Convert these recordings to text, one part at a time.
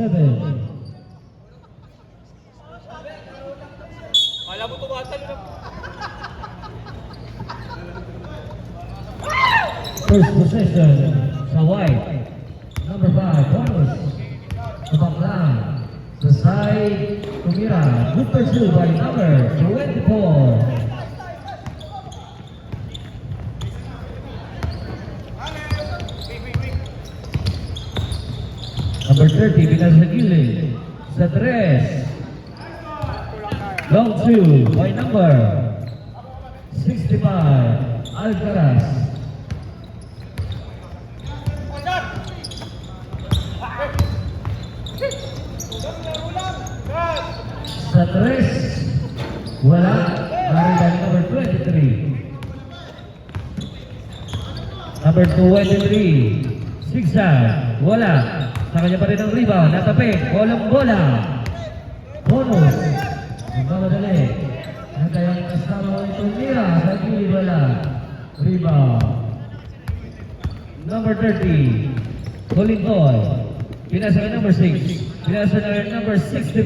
7. Kala mo tumatal na. First possession sa white. Number 5, bonus. Sabaklan. Sa side, tumira. Good pursue by number 24. Number 30, binas sa gilid. Sa 3. Long 2 by number 65, Alcaraz. Sa 3, wala. Maridan number 23. Number 23, zigzag, wala. Sa kanya pa rin ang rebound, natapik, walang bola. Bonus. Magmamadali. Ang kayang kasama ito nila sa gilid wala. Rebound. Number 30, Colintoy. Pinasa kay number 6. Pinasa na kay number 65.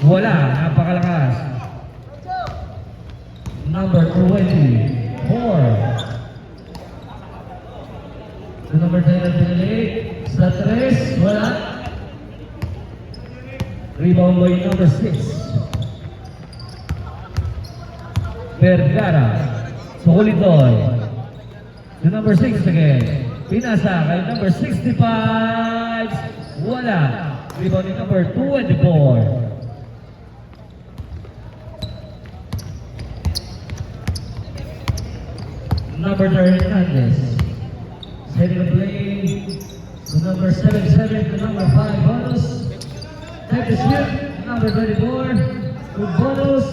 Wala, napakalakas. Number 24. Sa number 10 na pinili. Sa 3, wala. Rebound by number 6. Vergara. Sa Colintoy. Sa number 6 again. Pinasa kay number 65. Wala. Rebound ni number 24. Number 3, Hernandez. Setting the play. To number 77 to number 5 bonus. Take the shoot. Number 34. Good bonus.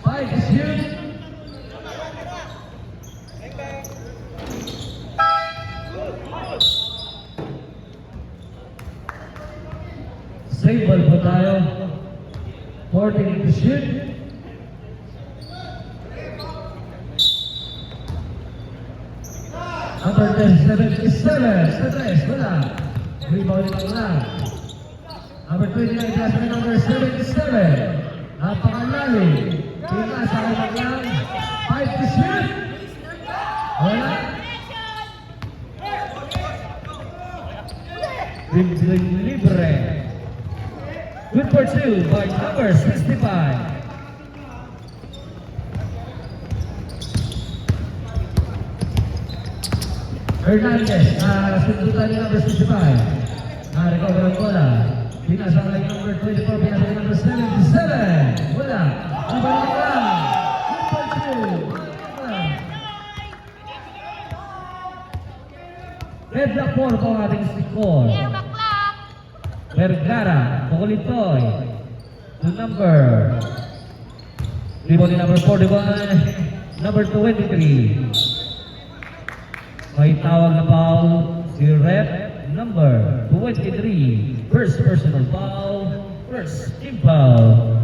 5 to shoot. Save ball po tayo. 14 to shoot. Number 77, sa 3, wala. Rebound lang lang. Number 29, klase na number 77. Napakalalim. Pinasa ko lang lang. 5 to shoot. Wala. Dribbling libre. Good for 2 by number 65. Hernandez, sundutan ni number 65. Recover ang bola. Pinasa kay number 24, pinasa kay number 77. Wala. Ibalik lang. Good for 2. Red Black 4 po ang ating score. Vergara, Colintoy. To number. Rebound ni number 41. Number 23. May tawag na foul si rep number 23. First personal foul, first team foul.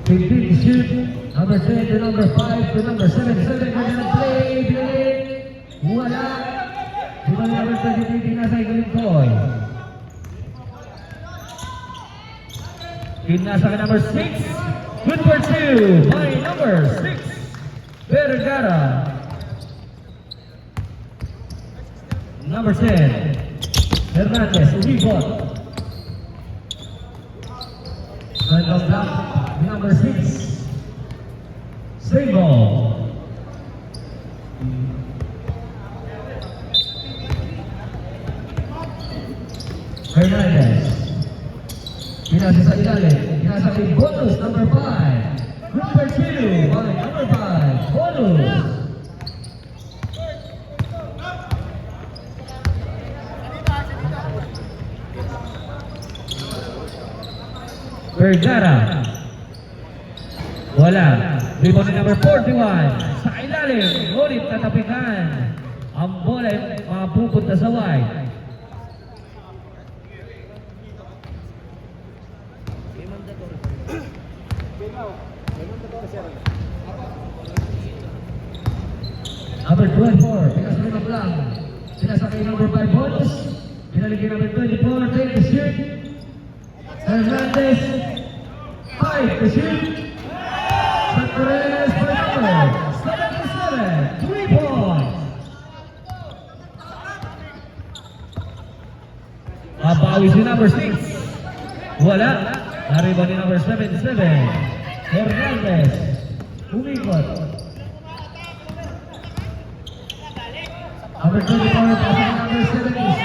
Big shoot, number 10 to number 5 to number 77. We're gonna play, Billy. Wala. Di number 23, pinasa kay Colintoy. Pinasa kay number 6. Good for 2 by number 6. Vergara. Number 10. Hernandez, rebound. Random block, number 6. Save ball. Hernandez. Pinasa sa ilalim. Pinasa kay bonus number 5. Number 2 by number 5. Bonus. Vergara. Wala. Rebound ni number 41. Sa ilalim. Ngunit tatapikan. Ang bola ay mapupunta sa wide. Number 24, pinasakay ng Blanc. Pinasakay number 5, Bonus. Pinaligay number 24, take the shoot. Hernandez, 5 to shoot. Santorres for number 77, 3 points. Mabawi si number 6. Wala. Nariba ni number 77. Hernandez. Umikot. Number 24, pasok number 77.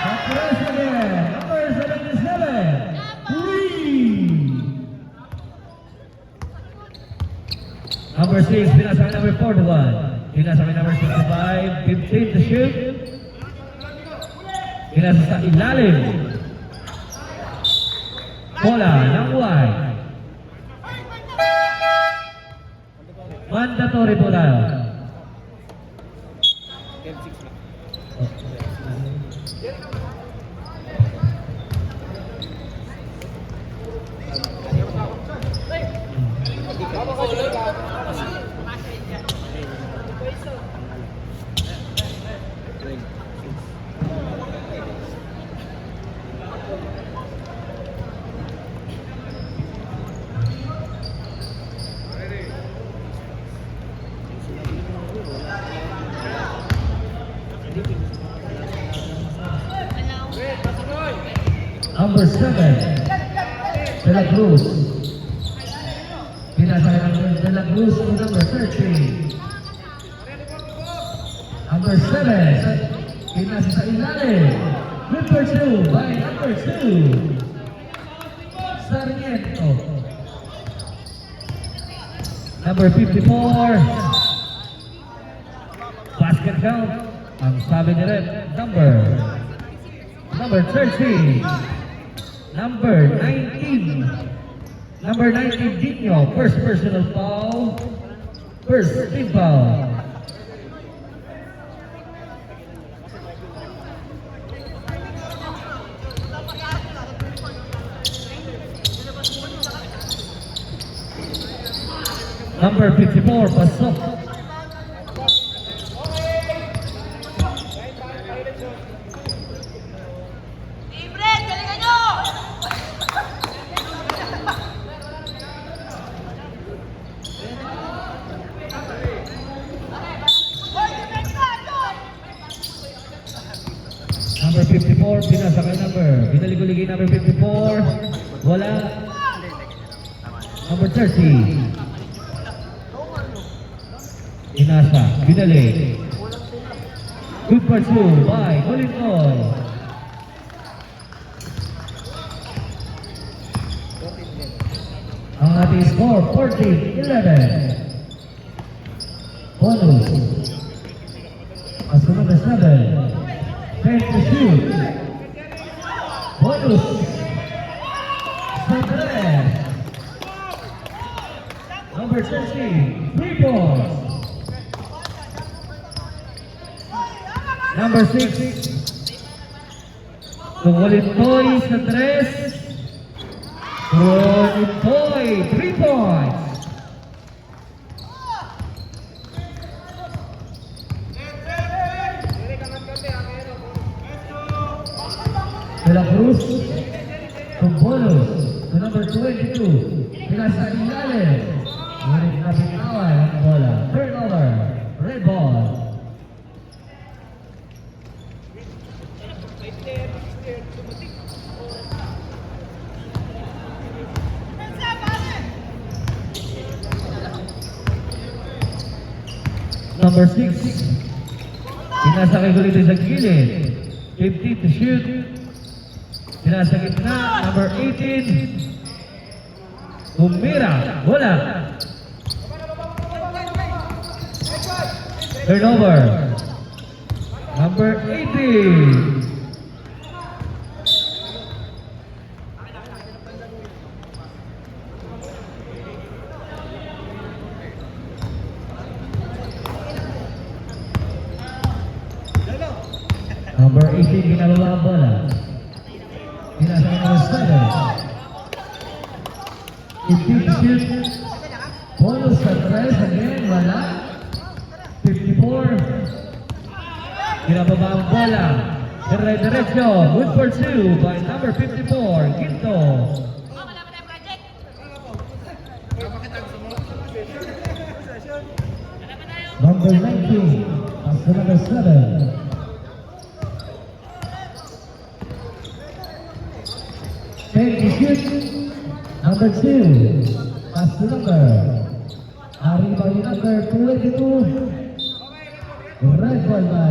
Santorres again. Number 77. 3. Number 6, pinasakay number 41. Pinasakay number 65. 15 to shoot. Pinasa sa ilalim. Bola ng white. Mandatory po tayo. Number 7, De La Cruz. Pinasakay ng De La Cruz to number 13. Number 7, pinasa sa ilalim. Good pursue by number 2, Sarmiento. Number 54, basket count. Ang sabi ni Rep, number 13. Number 19. Number 19, Dino. First personal foul. First team foul. Number 54, pasok. Number 54, pinasakay number. Binalik-uligay number 54. Wala. Number 30. Inasa, binalik. Good pursue by Colincoy. Ang ating score, 14-11. Bonus. As number 7. Take the shoot. Bonus. Santorres. Number 13, 3 points. Number 6, Colincoy sa 3. Colincoy, 3 points. De La Cruz to Bonus to number 22. Pinasa ilalim. Ngunit napitawan ang bola. Turnover. Red ball. Number 6. Pinasakay ko dito sa gilid. 50 to shoot. Pinasa gitna. Number 18. Humira. Bola. Turnover. Number 18. Number 18, ginagawa ang bola. Pinasa number 7. 15 shoot. Bonus sa 3 again, wala. 15 Kinababa ang bola. Diretso. Good for two by number 54, Ginto. Number 19, pass to number 7. Take the shoot. Number 2, pass to number. Arriba yung number 22. Red ball na.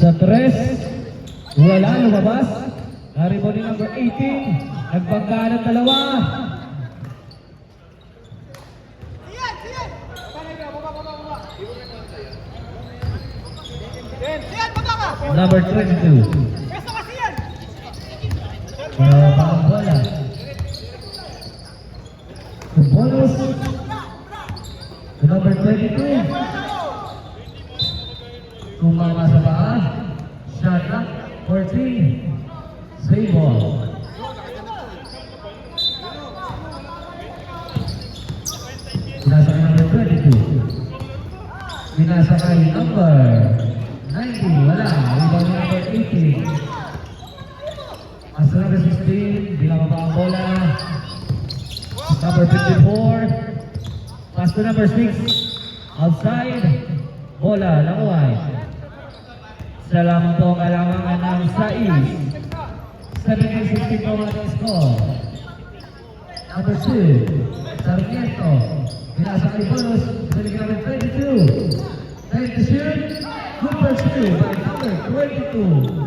Sa 3, wala lumabas. Arriba ni number 18. Nagbangga ng dalawa. Number 22. Ang bola. The bonus. Number 22. Kumama sa paa. Shot clock 14. Save ball. Pinasakay number 22. Pinasakay number 90. Wala. Rebound number 18. Asa number 16. Bilang pa ang bola. Number 54. Pass to number 6. Outside. Bola. Languay. Isa lamang po ang kailangan ng Sais. 17-16 po ang ating score. Number 2. Sarmiento. Pinasakay bonus. Binigyan namin 22. Time to shoot. Good for two by number 22.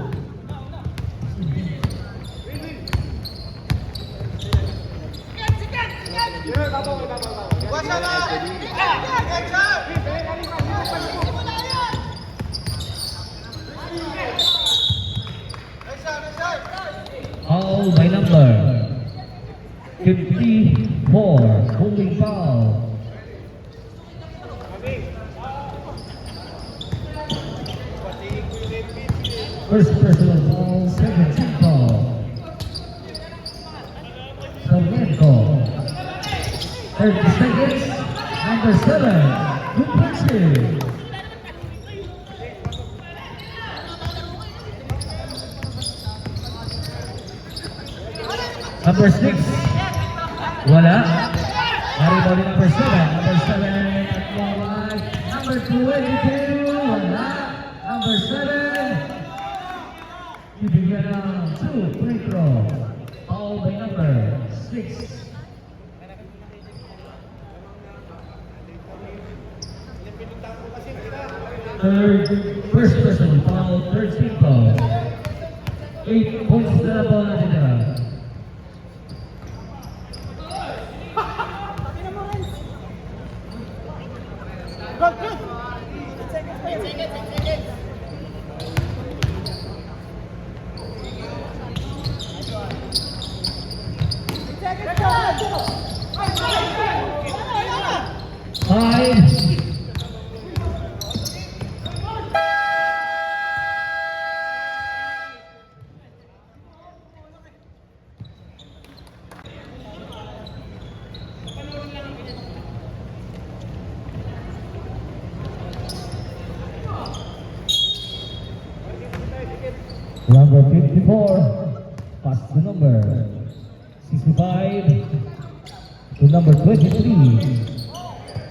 Foul by number 54, holding foul. First personal foul, second team foul. Sarmiento. 30 seconds, number 7, good punches. Number 6, wala. Arriba ni number 7, number 7 at wala. Number 22, wala. Number 7, ibigyan ng 2 free throw. Foul by number 6. First person foul, third team foul. 8 points na po natin na. Number 54, pass to number 65, to number 23,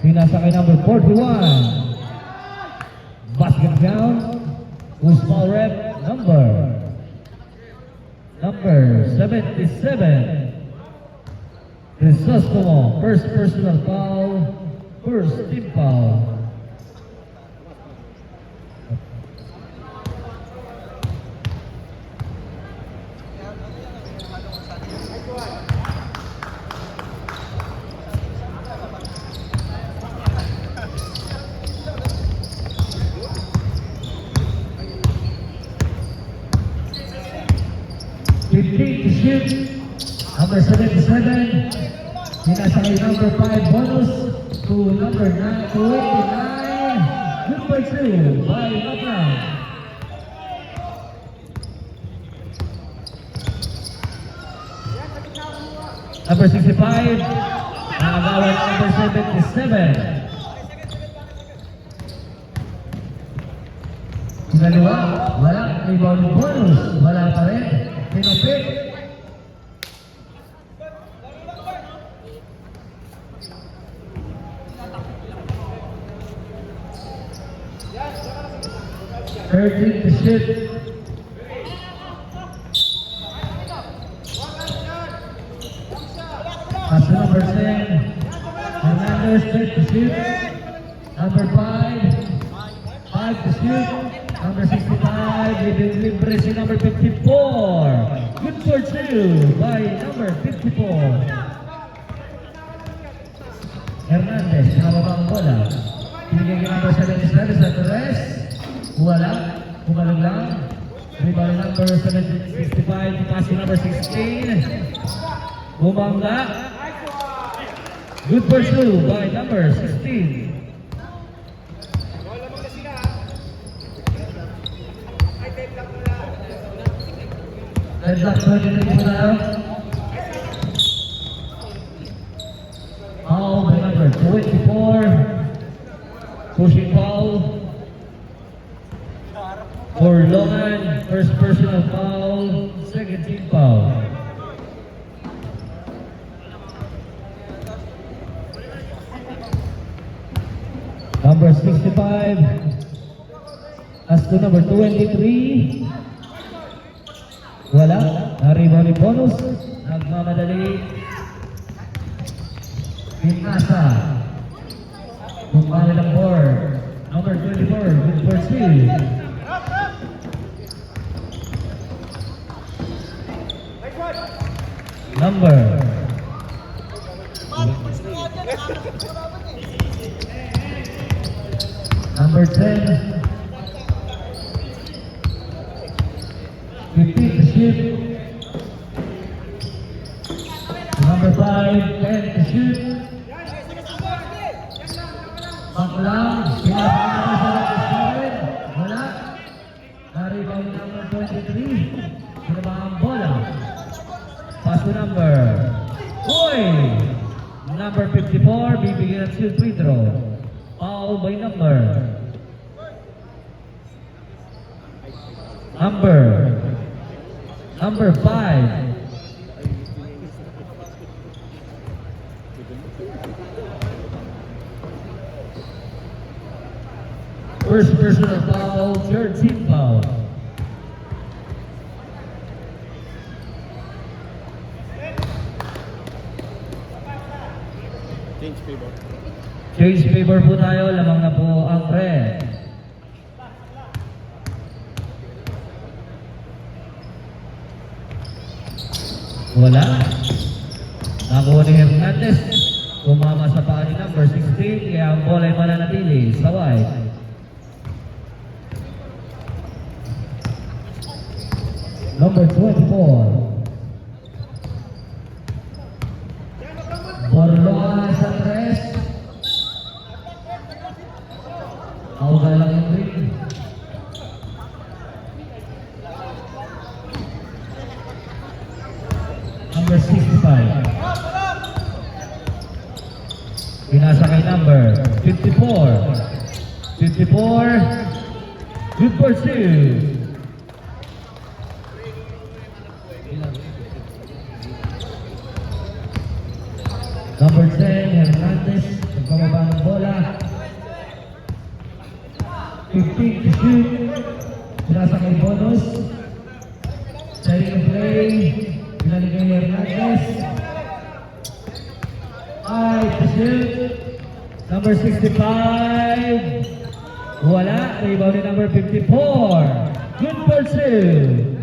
pinasakay number 41, basket down, who's foul rep, number 77, Crisostomo, first personal foul, first team foul. To shoot, number 77, pinasakay number 5 bonus to number 9 to 89, good for 2 by LeBron. Number 65. Nakagawa ng number 77. Dalawa, wala. Rebound bonus, wala pa rin. Pinapit. Thirteen to shoot. Pass to number 10. Hernandez, 10 to shoot. Number 5. 5 to shoot. Number 65, libre si number 54. Good for 2 by number 54. Hernandez, nakababa ang bola. Pinigay kay number 77 sa Torres. Wala. Kumalong lang. Rebound number 65, pass to number 16. Bumangga. Good for 2 by number 16. Heads up, 23 po tayo. Foul by number 24. Pushing foul. For Logan, first personal foul, second team foul. Number 65. As to number 23. Wala. Na-rebound ni bonus. Nagmamadali. Pinasa. Bumali ng board. Number 24. Good for 2. Number. Number 10. 15 to shoot. Number 5, 10 to shoot. Baklang, pinapakita sa number 7. Wala. Na-rebound number 23. Pinaba ang bola. Pass to number. Uy! Number 54, bibigyan ng shoot free throw. Foul by number. Number 5. First personal foul, third team foul. Change favor. Change favor po tayo, lamang na po ang red. Wala. Nakuha ni Hernandez. Tumama sa paa ni number 16. Kaya ang bola ay mananatili sa white. Number 24. Borloa sa 3. Auga lang yung ring. Number 65. Pinasa kay number 54. 54. Good for 2. Number 10, Hernandez. Nagpababa ng bola. 15 to shoot. Pinasa kay bonus. Setting the play. Pinaligay ni Hernandez. 5 to shoot. Number 65. Wala. Rebound ni number 54. Good for 2.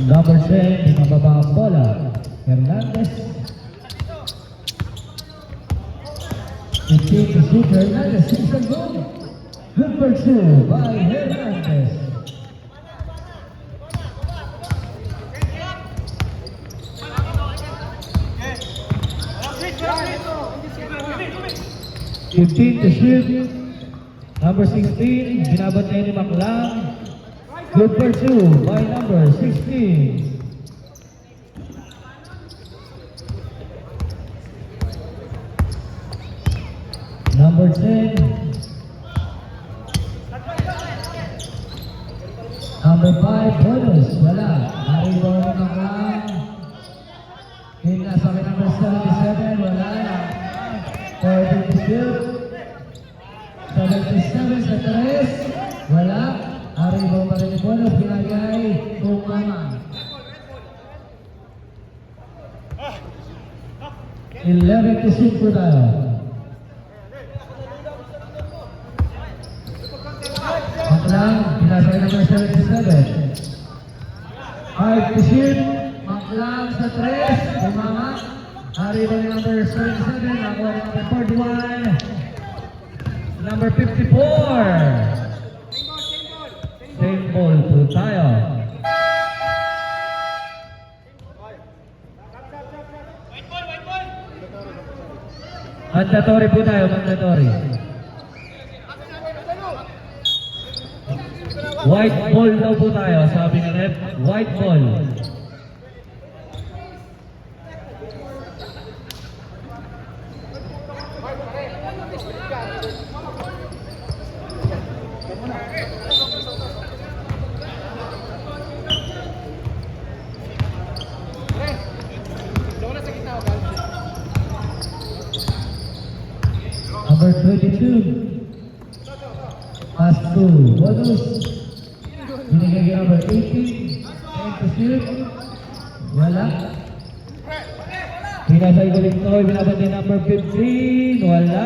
Number 10, mababa ang bola. Hernandez. 15 to shoot. Hernandez, 6 and goal. Good pursue by Hernandez. Fifteen to shoot. Number 16, binabot na ni Maclang. Good pursue by number 16. Number 10. Number 5, bonus. Wala. Naribaw ni Maclang. Hinasa kay number 77. Wala. 40 to shoot. 77 sa 3. Wala. Arribaw pa rin ni bonus. Binagay. Tumama. 11 to shoot po tayo. Maclang, pinasa kay number 77. 5 to shoot. Maclang sa 3. Tumama. Arribaw ni number 77. Nakuha ni number 41. Number 54. Same ball po tayo. Mandatory po tayo, mandatory. White ball daw po tayo, sabi ng ref. White ball. Number 22. Pass to bonus. Binigay kay number 18. Trying to shoot. Wala. Pinasay ko rin ito. Binabot ni number 15. Wala.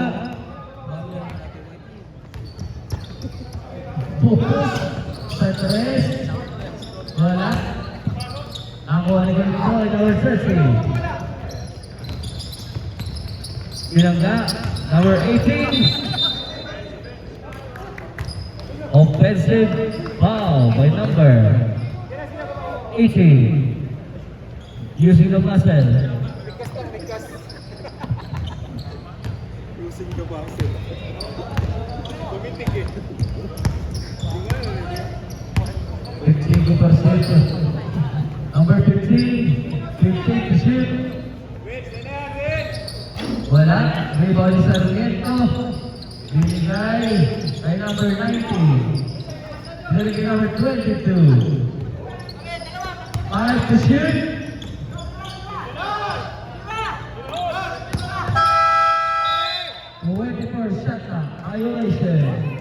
Focus. Sa 3. Wala. Nakuha ni ko rin ito. Number 13. Bilangga. Number 18. Offensive foul by number 18. Using the muscle. Using the muscle. Tumitik eh. 52%. Number 15. 15 to shoot. Wala. Rebound ni Sarmiento. Binigay kay number 90. Binigay kay number 22. 5 to shoot. Pwede for shot na. Violation.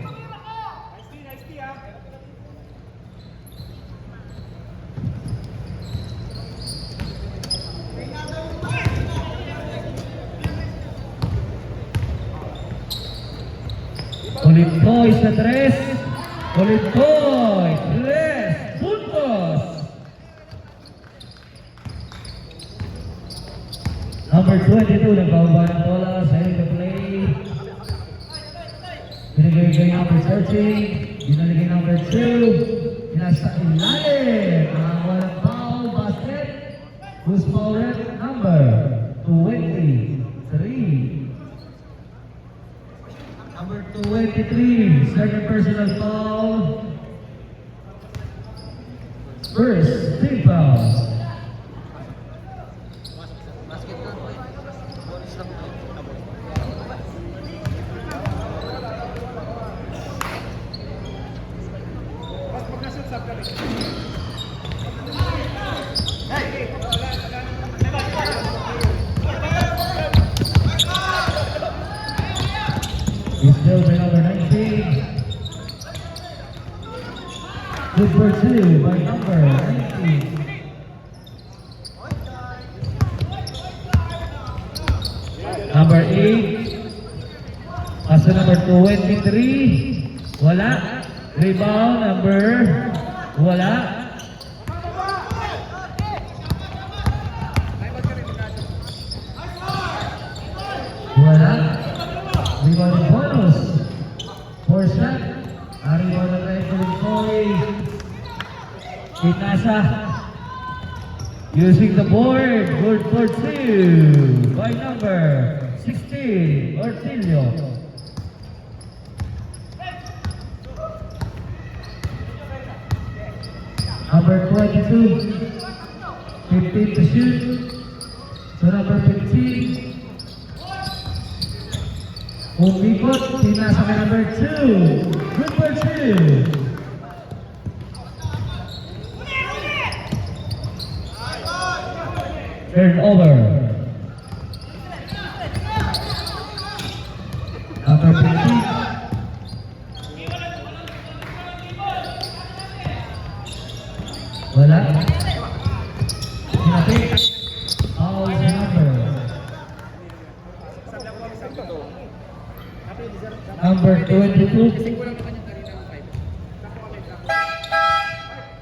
Ulit sa 3. Ulit 3 puntos. Number 22, nagpababa ng bola sa end of play. Binigay kay number 13. Binigay kay number 2. Pinasa ilalim. Ang walang foul basket. Who's foul rep? Number 23. Number 23, second personal foul. First, team foul. He's still by number 19. Good for 2 by number 19. Number 8. Pass to number 23. Wala. Rebound number. Wala. Wala. Rebound bonus. Four shot. Rebound ng referee Coy. Pinasa. Using the board. Good for two. By number 16, Ortilio. Number 22, 15 to shoot. So number 15. Umikot, pinasa kay number 2. Good for 2. Turnover. Number 15. Wala. Sinabi. Foul sa number. Number 22.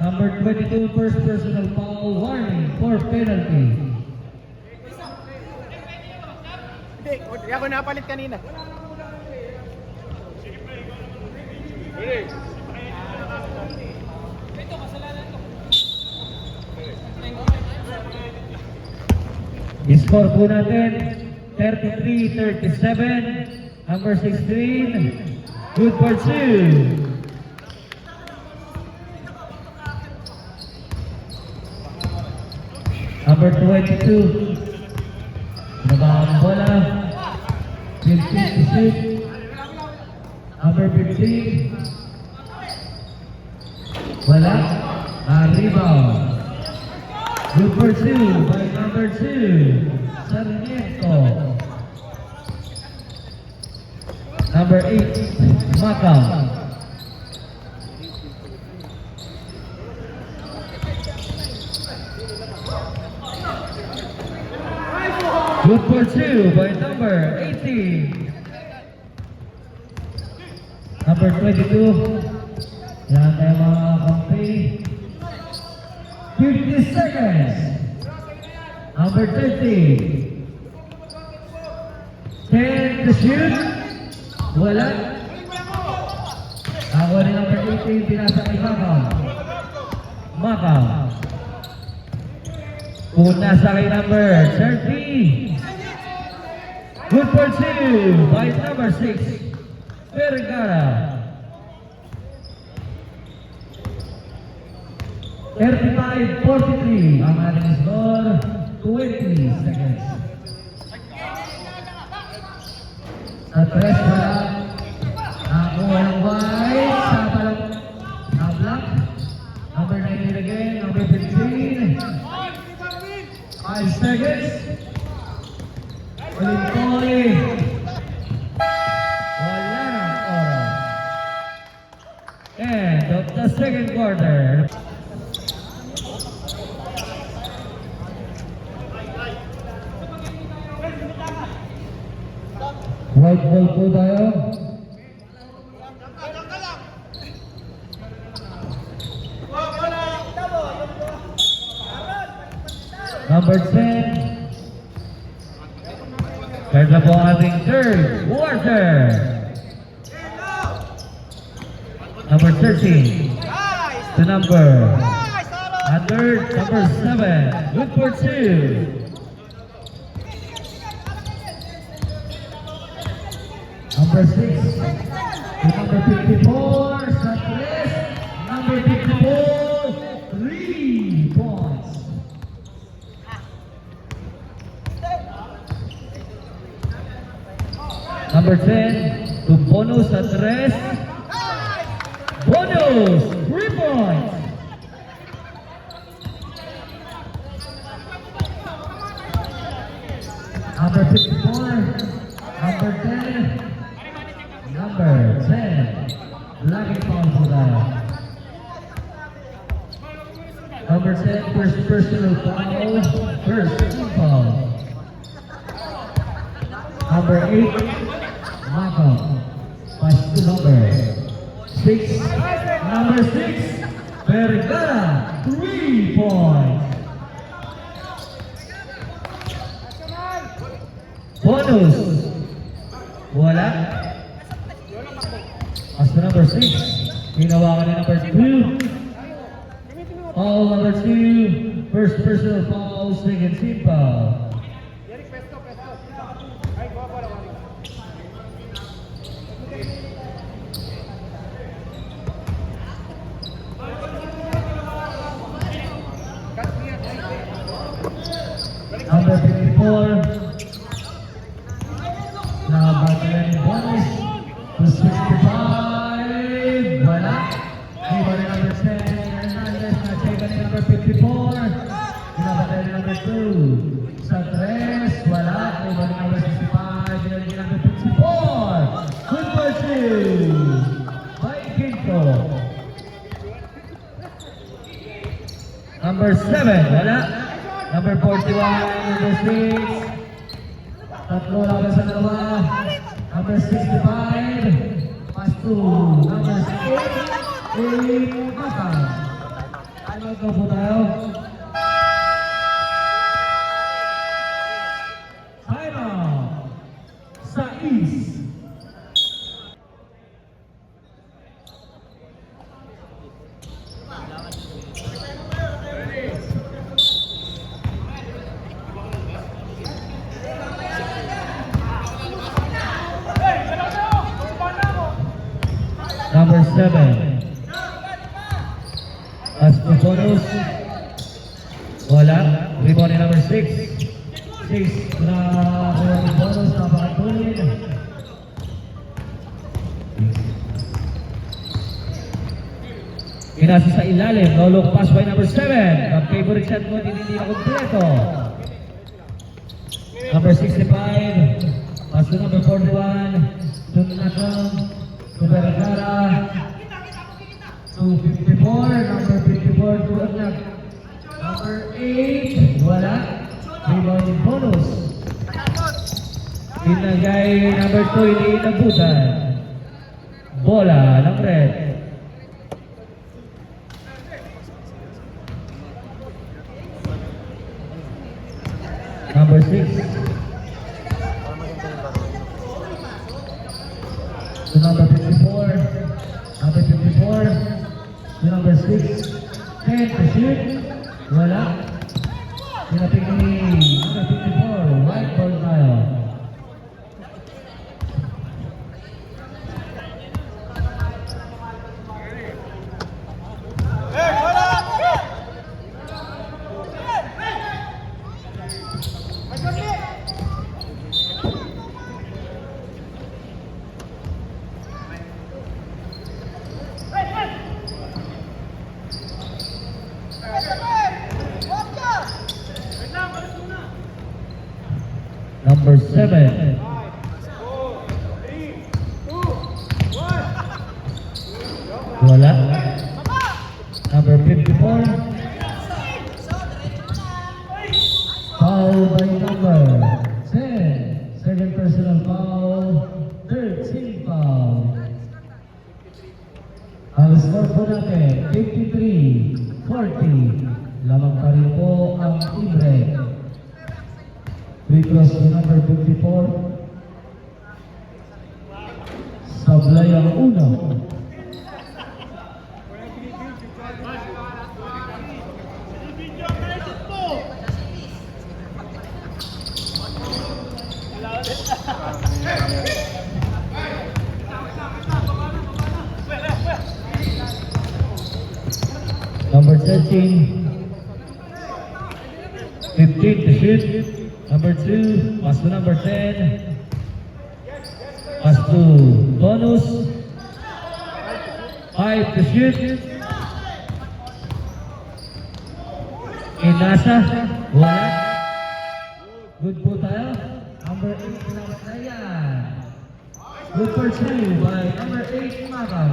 Number 22, first personal foul, warning for penalty. Hindi, ako napalit kanina. Ready? Score po natin, 33-37. Number 16, good for 2. Number 22, nabahang bola, 15 to shoot. Number 15, wala, rebound. Good for 2 by number 2, Sarmiento. Number 8, Macau. Good for 2 by number 18. Number 22. Yan tayo mga kampi. 50 seconds. Number 30. 10 to shoot. Wala. Ako ni number 18, pinasa kay Macau. Macau. Una sa kay number 30. Good for 2 by number 6, Vergara. 35-43 ang ating score, 20 seconds. Sa tres wala. Ako walang white sa balong sa black. Number 19 again, number 15. 5 seconds. Ulit Coy. Wala ng oras. End of the second quarter. White ball po tayo. Number 10. Third na po ang ating third quarter. Number 13. To number. Third, number 7. Good for 2. Number 6. To number 54. Sa 3. Number 54. 3 points. Number 10, to bonus at rest. Bonus, 3 points. Number 54, number 10, number 10. Lagi foul po tayo. Number 10, first personal foul, first team foul. Number 8, Macau, pass to number 6. Number 6, Vergara, 3 points. Bonus, Wala. As to number 6. Hinawakan ni number 2. Foul number 2. First personal foul, second team foul. Eric, pesto. Ay, go para wali. Number 54. Nabatayan ni bonus to 65. Wala. Iba ni number 10. Hernandez na check ni number 54. Nabatayan ni number 2. Sa 3. Wala. Iba ni number 65. Iba ni number 54. Good for 2. By Quinto. Number 7. Wala. Number 41, number 6. Tatlo laban sa dalawa. Number 65. Pass to number 8. Maka. Time out na po tayo. Time out. Sa East. Number 7. As for bonus, wala. Rebound ni number 6. 6 na kuha ni bonus, napakatulid. Pinasa sa ilalim, no look pass by number 7. Ang favorite shot mo, hindi na kompleto. Number 65. Pass to number 41. Tunatong. To Vergara, to 54, number 54 to Agnak. Number 8, wala. Rebound yung bonus. Pinagay number 2, hindi inabutan. Bola ng red. Number 6. To number 54, number 54, to number 6, 10 to shoot, wala. Tinapik ni number 54, white ball tayo. Number 7. Wala. Number 54. Foul by number 10. Second personal foul. 13 foul. Ang score po natin, 53-40. Lamang pa rin po ang Ibre. Free throws to number 54. Sablay ang una. Number 13. 15 to shoot. Number 2, pass to number 10. Pass to bonus. 5 to shoot. Inasa. Wala. Good po tayo. Number 8 na Ryan. Good for 2 by number 8 Maka.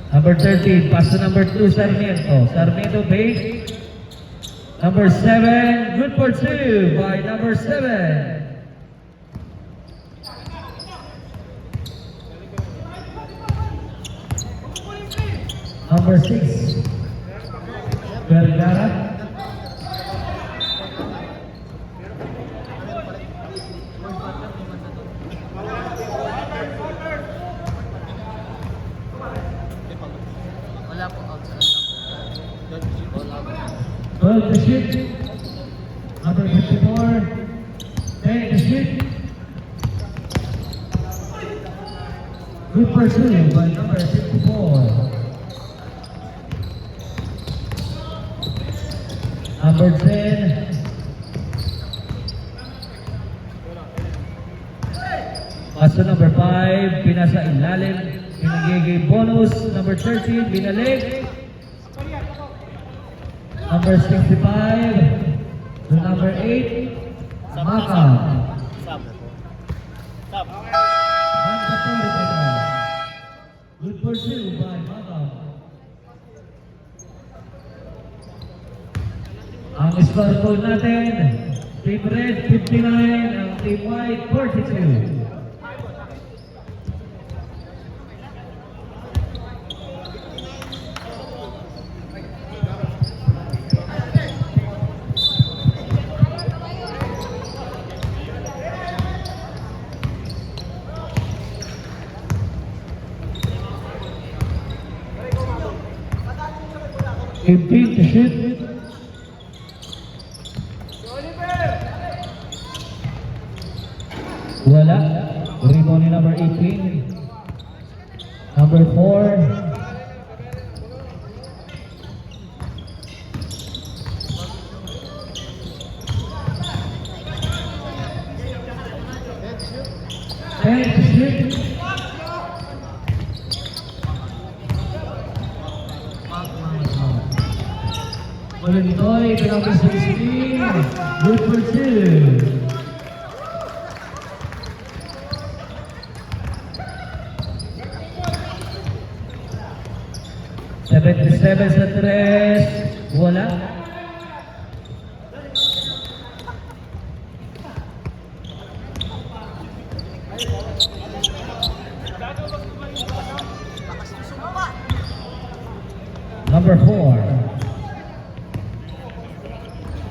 Number 13, pass to number 2, Sarmiento. Sarmiento Bay. Number 7, good for 2 by number 7. Number 6, Vergara. 12 to shoot. Number 54. 10 to shoot. Good pursuit by number 54. Number 10. Paso number 5, pinasa ilalim, pinagiging bonus. Number 13, binalik. Number 65, to number 8, Maka. Sub. Sub. Good pursuit by Maka. Ang score code natin, Team Red 59, ang Team White 42. Team to shoot. Wala. Rebound ni number 18. Number 4. And to shoot. Malintoy, number 16. Good for 2. Seven sa 3. Wala. Number 4.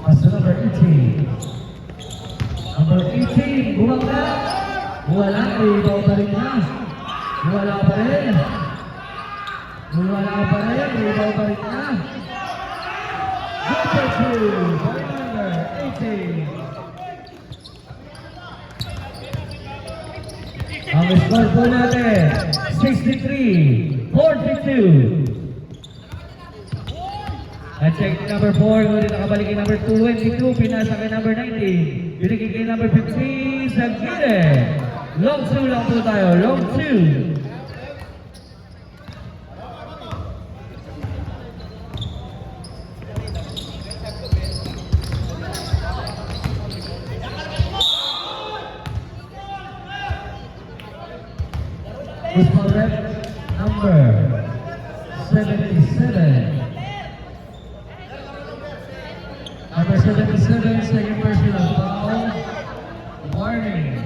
Paso number 18. Number 18, bumangga. Wala, ibaw pa rin na. Wala pa rin. Wala pa rin, ibaw pa rin na. Number 2, by number 18. Ang score po natin, 63-42. At check number 4, ngunit nakabalik kay number 22, pinasa kay number 19, binigay kay number 15, sa gilid. Long 2 lang po tayo, long 2. Baseball rep number 77. Number 77, second personal foul. Warning.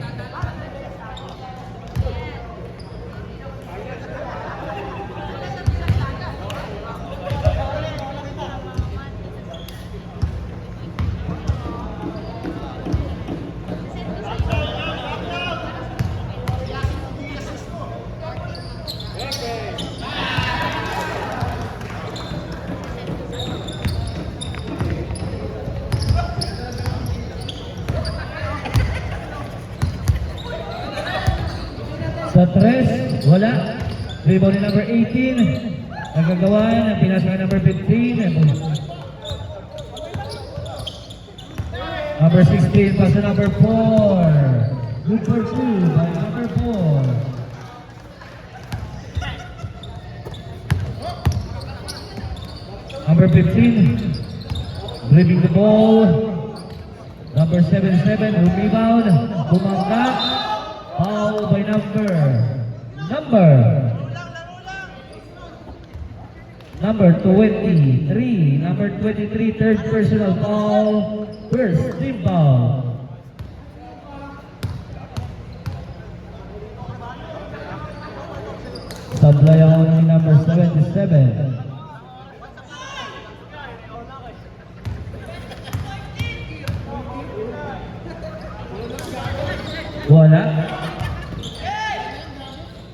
Sa 3, wala. Rebound ni number 18. Nagagawa ng pinasa ka number 15. Number 16, pasa number 4. Good for 2 by number 4. Number 15, dribbling the ball. Number 77, rebound. Bumangga. Foul by number 23. Number 23, third personal foul. First team foul. Sablayaw ni number 77. Wala.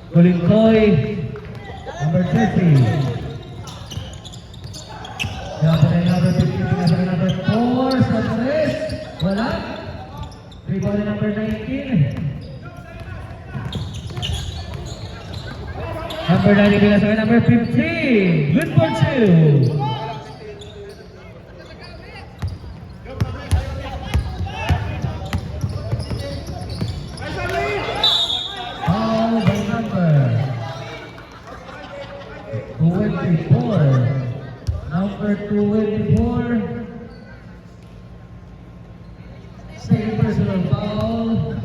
Kulintoy, number 30. Number 50, Wala. Rebound ni number 19. Number 19 bilang sa number 15. Good for two. Foul by number 24. Number 24. Second personal foul.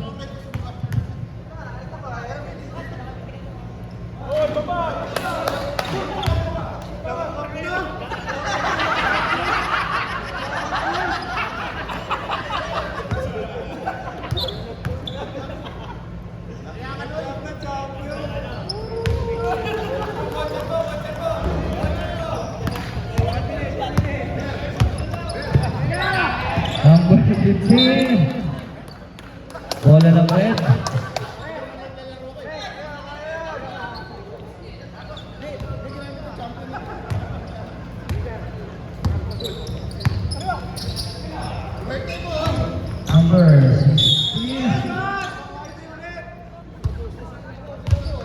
Number 15. Bola ng red. Number 16.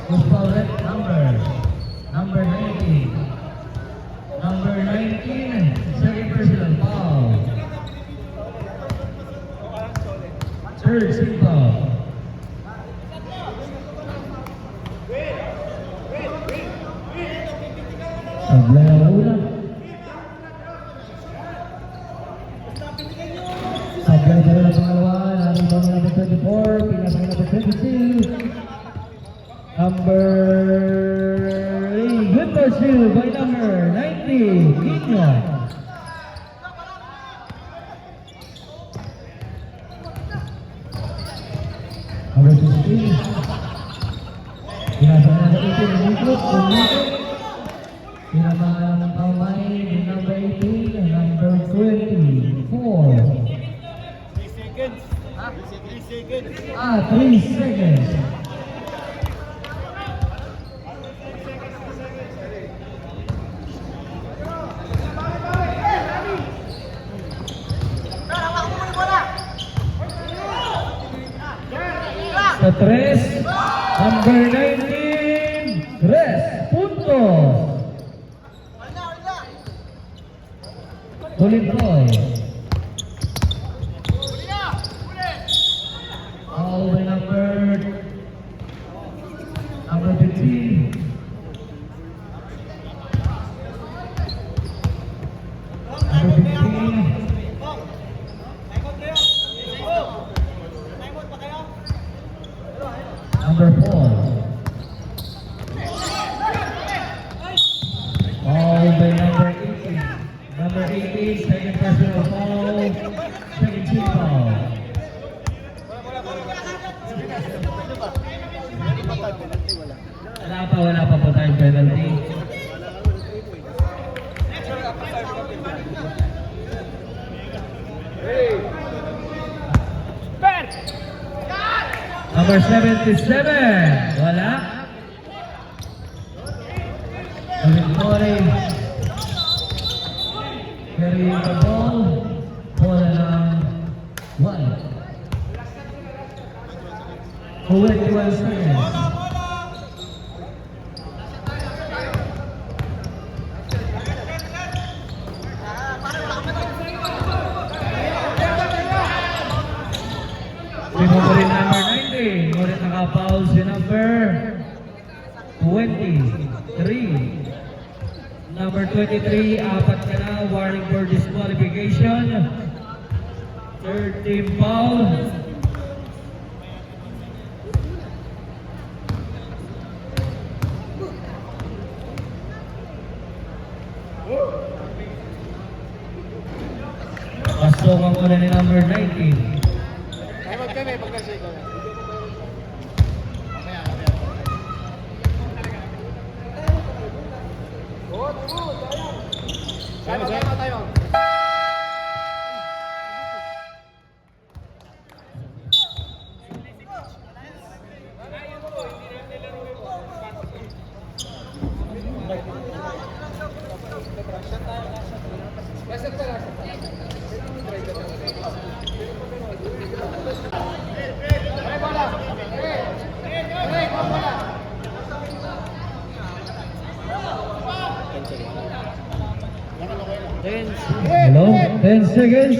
Who's foul red? Number 19. Number 19. Second personal foul. Third team foul. Sablay ang una. Sablay pa rin ang pangalawa. Narin ba ng number 24. Pinasa ng number 22. Number 8. Good for two by number 90. Nino. Number 16. Pinasa ng number 18. Umikot. Pinamahan ng kamay ni number 18. Number 24. 3 seconds. 3 seconds. 3 seconds. Sa 3, number 19, 3 puntos. Tulintoy. All the number 15. Number 15. Number 4. All by number 18. Number 18, second personal foul. Second team foul. Wala pa po tayong penalty. Number 77. Wala. Victory. Carrying the ball. Bola ng 1. 21 seconds. Remove rin number 90. Ngunit nakapaul si number 23. Number 23, apat ka na. Warning for disqualification. Third team foul. Pasok ang una ni number 19. Ay, wag kami, pag nag-shake kami. Tayo. Last shot. 10 seconds.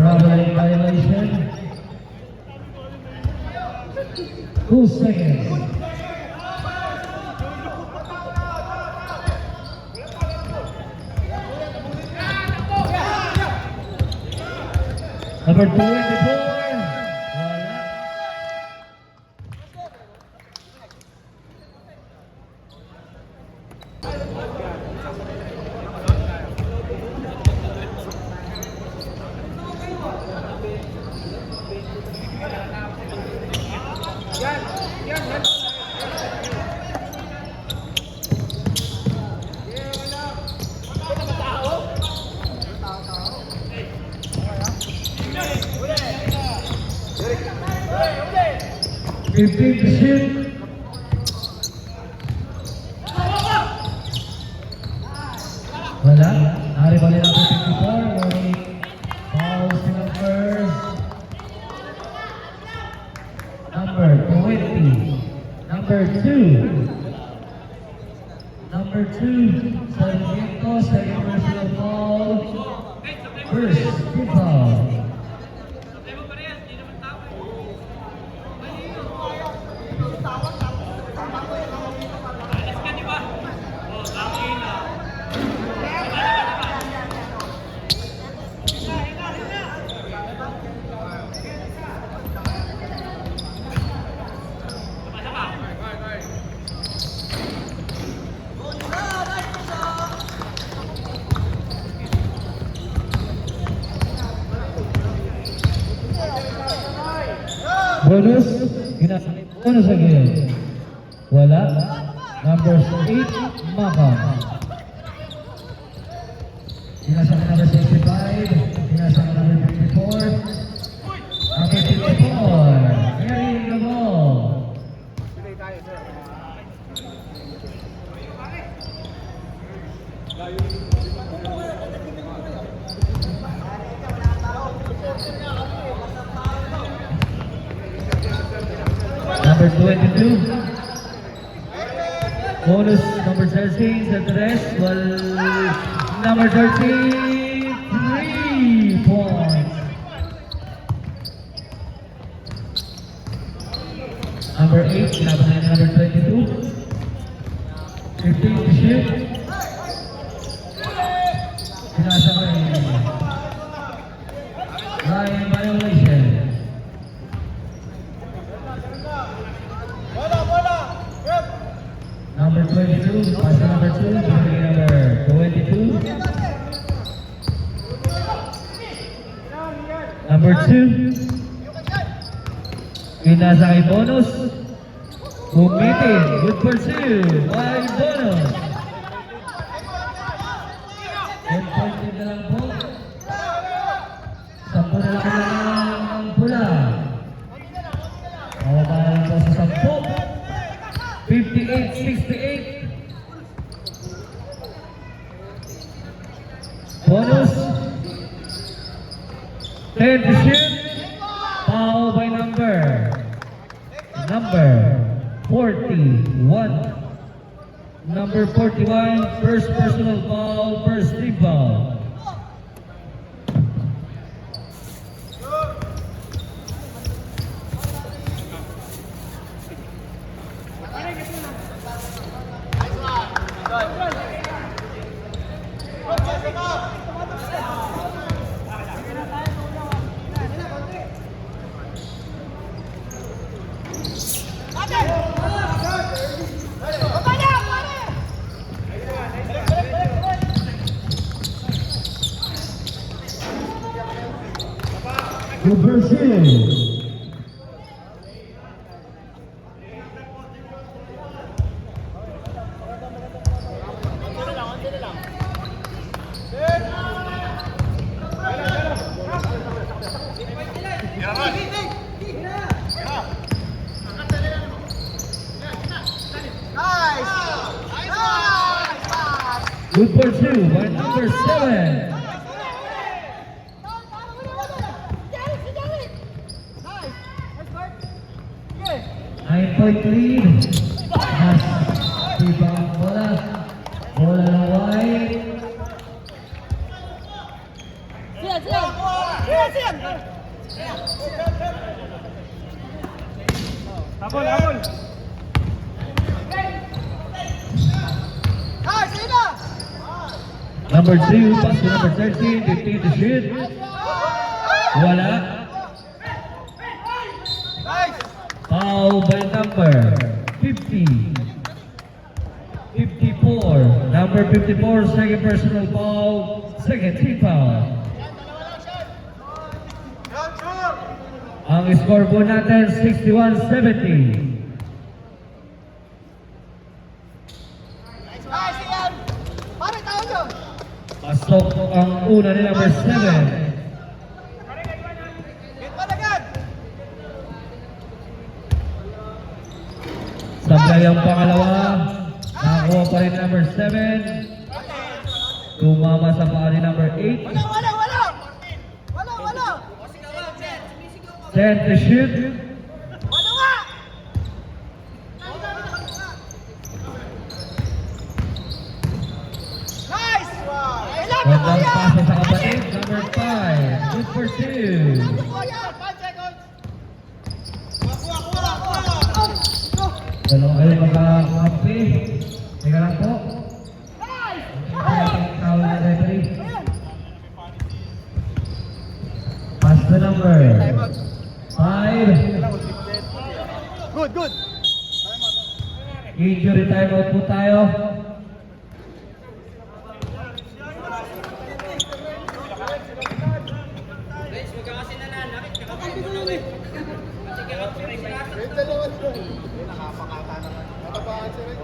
Robbery violation. 2 seconds. Number 24. Wala. Fifteen to shoot. Wala. Ari bali ng 54. Warning. Foul si number 20. Number 2. Number 2. Sarmiento. Second personal foul. First, two foul. Bonus, ginasakit bonus again. Wala. Number 8, Makam. Ginasakit number 65. Ginasakit number 54. Number 54. Carrying the ball. Number 22. Bonus number 13 sa tres. Well, number 13, 3 points. Number 8, laban na number 22. 15 to shoot. Sinasabay. Line violation. Number 22, pass to number 2, number 22. Number 2. Pinasakay bonus. Bumitin. Good pursue. Wild bonus. 10 points na lang po. 10 na lang ang pula. Mawaba na lang po sa 10. 58-68. Bonus. 10 to shoot. Foul by number 41. Number 41, first personal foul, first team foul. Good pursue. Good pursue by number 7. point lead. Mas tiba ang bola. Bola ng white. Habol, habol. Number 2, pass to number 13, 15 to shoot. Wala. Foul by number 50. 54. Number 54, second personal foul. Second team foul. Ang scoreboard natin, 61-70. Pasok ang una ni number 7. Sablay ang pangalawa. Nakakuha pa rin number 7. Tumama sa paa ni number 8. 10 to shoot. Magandang pasa sa kapatid. Number 5. Good for 2. Dalawang kayo magkakampi. Teka lang po. Tawag na referee. Pass the number 5. Good. Injury timeout po tayo. Nakapakata naman. Nakapakata si Rex.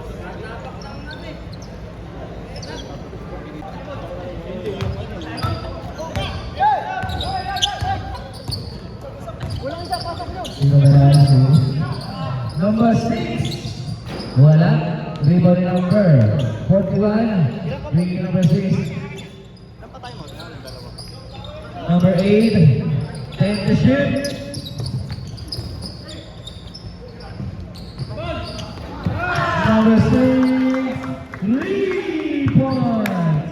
Number 6. Wala. Rebound number 41. Bring number 6. Number 8. 10 to shoot. Number 6. 3 points.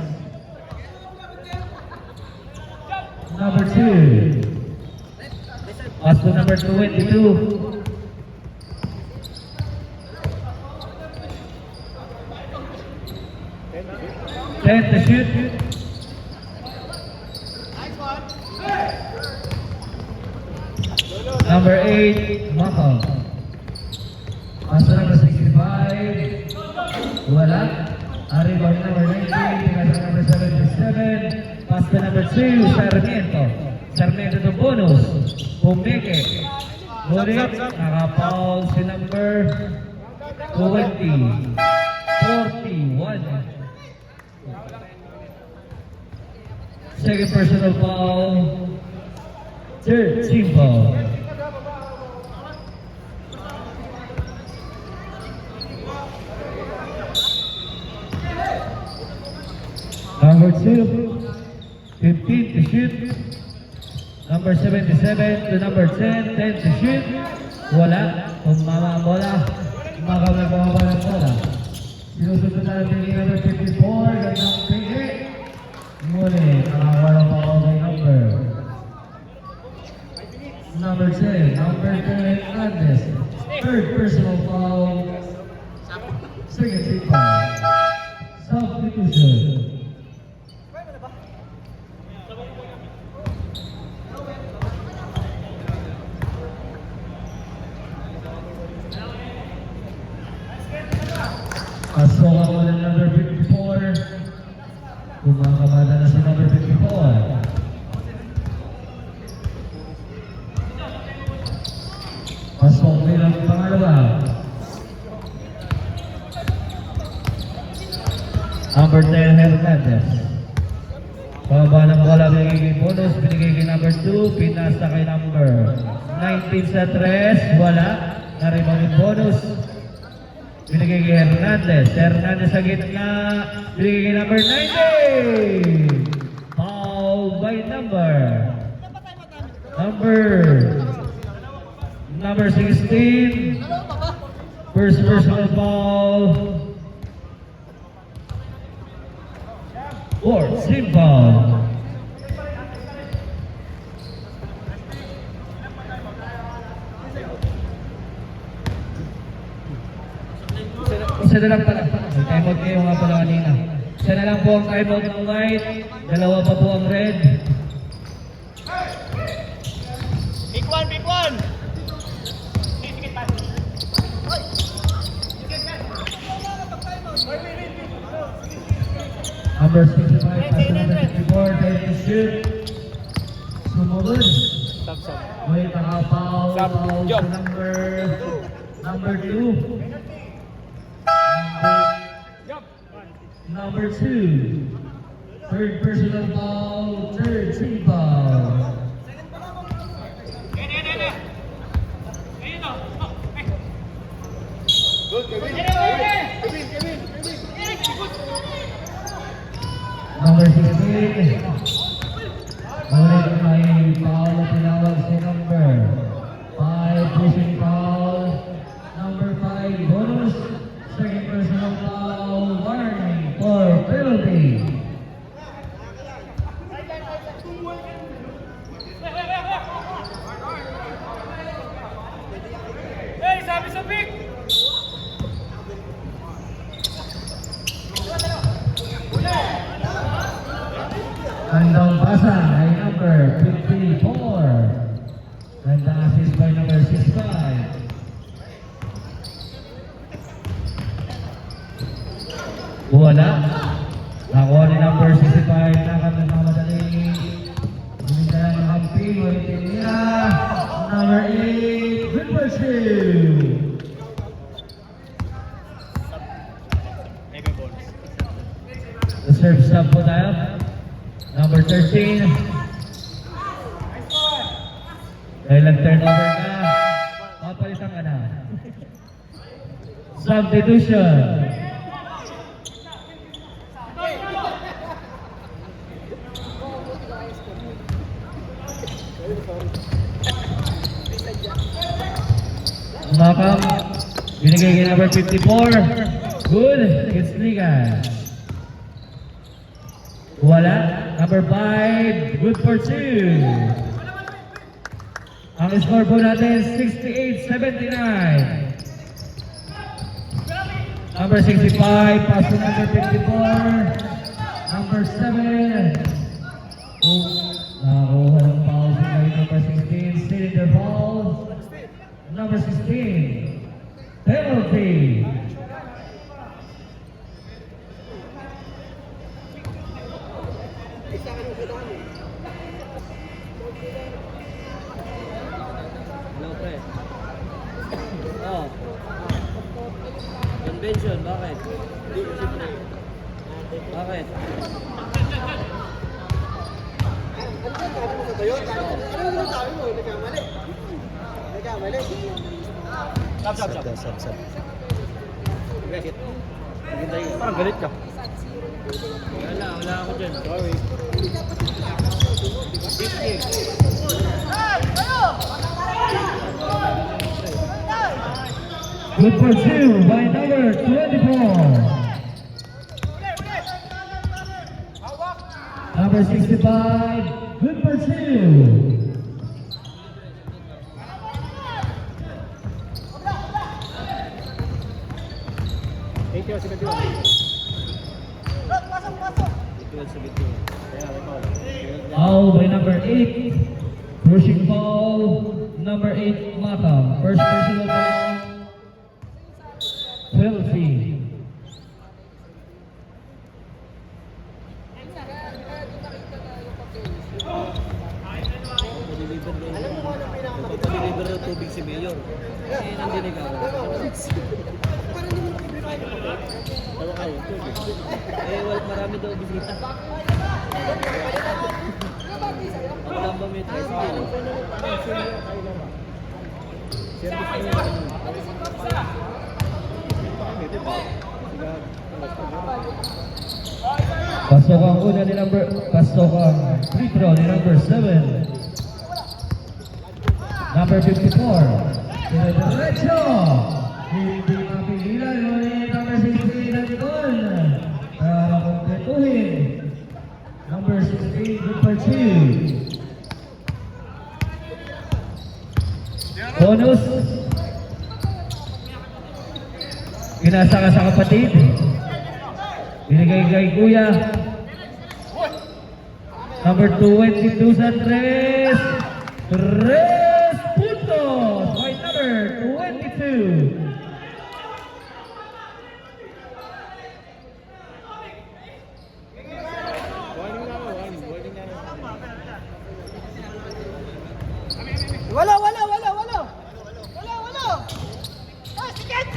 Number 2. Pass to number 22. Ten to shoot. Number 8, Mako. Pass to number 65. Wala. Rebound number 19. Pass to number 77. Pass to number 2, Sarmiento. Sarmiento to bonus. Pumeke. Ngunit, nakapaul si number 20. 41. Second personal foul. Third team foul. Number 2, 15 to shoot. Number 77 to number 10, 10 to shoot. Wala. Tumama ang bola. Makamagpapaba ng bola. Sinusunod natin yung number 54, gandang pingit. Ngunit, walang pakawagay number. Number 10, number 10, Andes. Third personal foul. Second team foul. Substitution. Pasok ako ng number 54. Kumakamada na si number 54. Pasok bilang pangalawa. Number 10, Hernandez. Pababa ng bola, binigay bonus, binigay kay number 2, pinasa kay number 19 sa 3, wala. Naribaw yung bonus. Binigay kay Hernandez. Hernandez sa gitna. Binigay kay number 90. Foul by number 16. First personal foul. Fourth team foul. Isa na lang pala. May timeout kayo nga pala kanina. Isa na lang po ang timeout ng white. Dalawa pa po ang red. Big one, big one! Number 65, pass to number 54, ready to shoot. Sumunod. Stop, stop. May nakapaw, Stop. foul Jump. to number 2. Yup! Number 2. Third personal foul, third team foul. Good, Kevin! Kevin! Number 16. Ulit may foul na tinawag si number 5, pushing foul. Number 5, bonus. Second personal foul, warning for penalty. Hey, sabi sa pick! Handang pasa ay number 54. Handang assist by number 65. Wala. Nakuha ni number 65 na kami madaling. Hindi na ng kampi. Ulitin nila. Number 8. Good pursuit. Mega balls. The serve stop po tayo. Number 13. Dahil nag-turnover ka, papalitan ka na. Substitution. Makam, binigay kay number 54. Good, against Liga. Wala. Number 5, good for 2. Ang score po natin, 68-79. Number 65, pass to number 54. Number 7. Nakakuha ng foul sa kay number 16. Cylinder foul. Number 16. Penalty. Hello, pre. Oh. Convention, bakit? Hindi kasi pre. Bakit? Stop. Parang galit ka. Wala ako dyan. Sorry. Good for 2 by number 24. Number 65, good for 2. Thank you, sige dito. Bituan sa bituan. Kaya, recall. Foul by number 8. Pushing foul, number 8, Matam. First personal foul. Penalty. Deliver ng tubig si Mayor. Eh, nandinig ako. Tawa kayo, tubig. Marami daw bisita. Ako lang ba may tricycle? Service niya. Pasok ang una ni number, pasok ang free throw ni number 7. Number 54. Diretso. Hindi 16, good for 2. Bonus. Ginasa ka sa kapatid. Binigay kay Kuya. Number 22 sa 3. 3 puntos. Point number 22. Wala! Ah, sikit!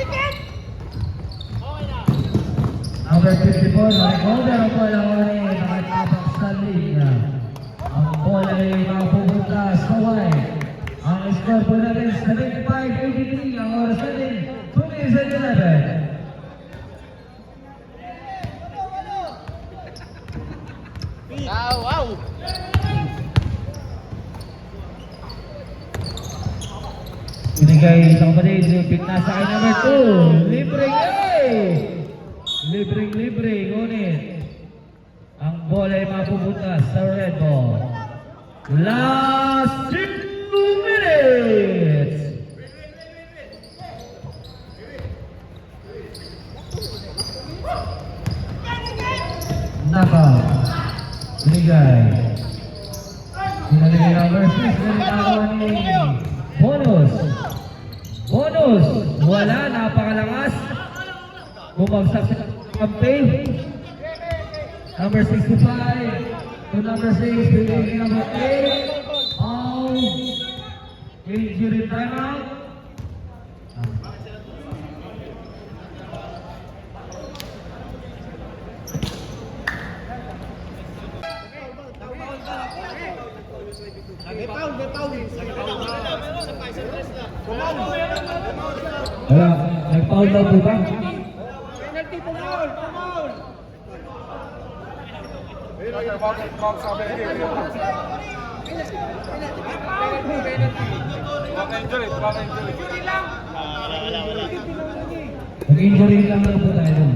Number 54, Marikoda ang bola ay nakatapak sa linya. Ang bola ay makapupunta sa wide. Ang score po natin 75-83. Ang oras natin 2:11. Wow! Binigay sa kapatid, pinasa kay number 2. Libre, ngunit ang bola ay mapupunta sa red ball. Last 2 minutes! Naka, binigay. Binigay number 6, binigay ni bonus. Wala, napakalakas. Bumagsak sa campaign. Number 65 to number 6, binigay number 8. Injury timeout. Wala, nag-foul daw po ba? Nag-injury lang daw po tayo dun.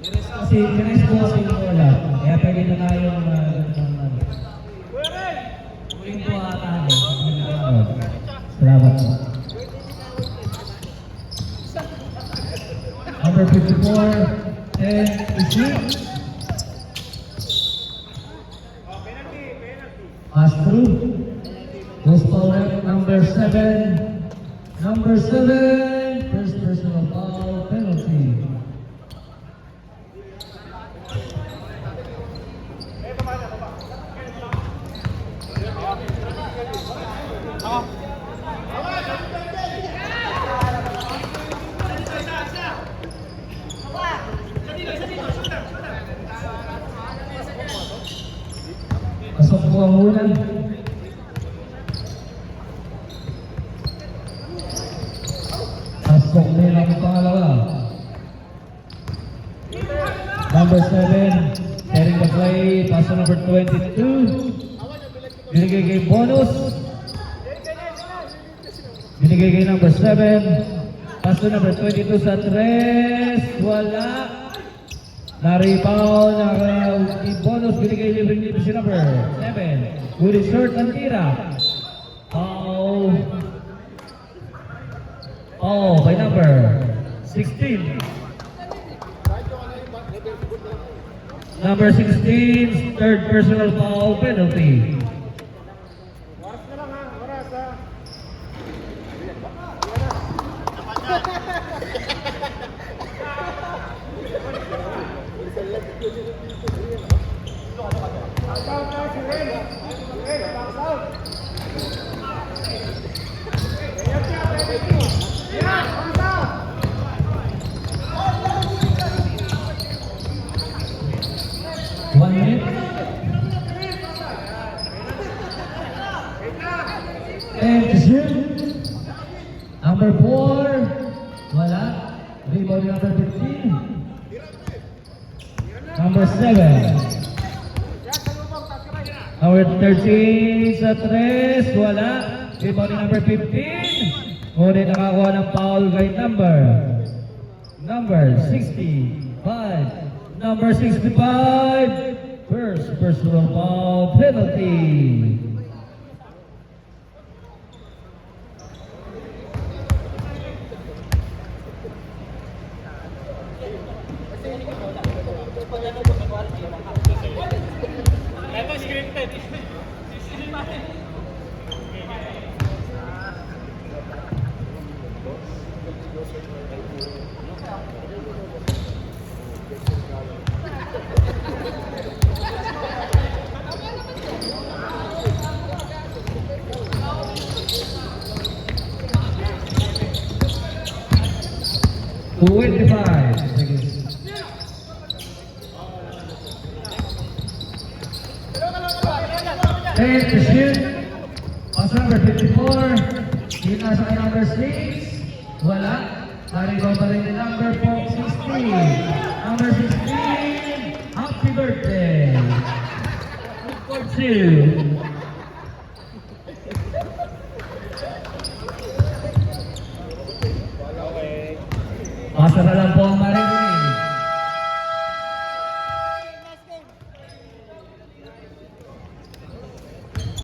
Kasi pinay po kasi yung bola. Kaya pwede na tayo huling po ata. Salamat po. Number 54 and Ishii. Pass through. Goes forward. Number 7. First personal foul penalty. Pasok po ang unang. Pasok din ang pangalawa. Number 7, carrying the play, paso number 22. Binigay kay bonus. Binigay kay number 7. Paso number 22 sa 3. Wala. Na-rebound na bonus. Binigay libre si number 7. With his short ang tira. By number 16. Number 16, third personal foul penalty. Number 4, wala. Rebound number 15. Number 7. Number 13 sa 3, wala. Rebound number 15. Ngunit nakakuha ng foul kay number 65. Number 65, First personal foul penalty. Ito scripted. $25 seconds. And to shoot, pass number 54, yung nasa kay number 6, wala. Naribaw pa rin yung number 16. Number 16, happy birthday! For 2. Pasa na lang po ang Maring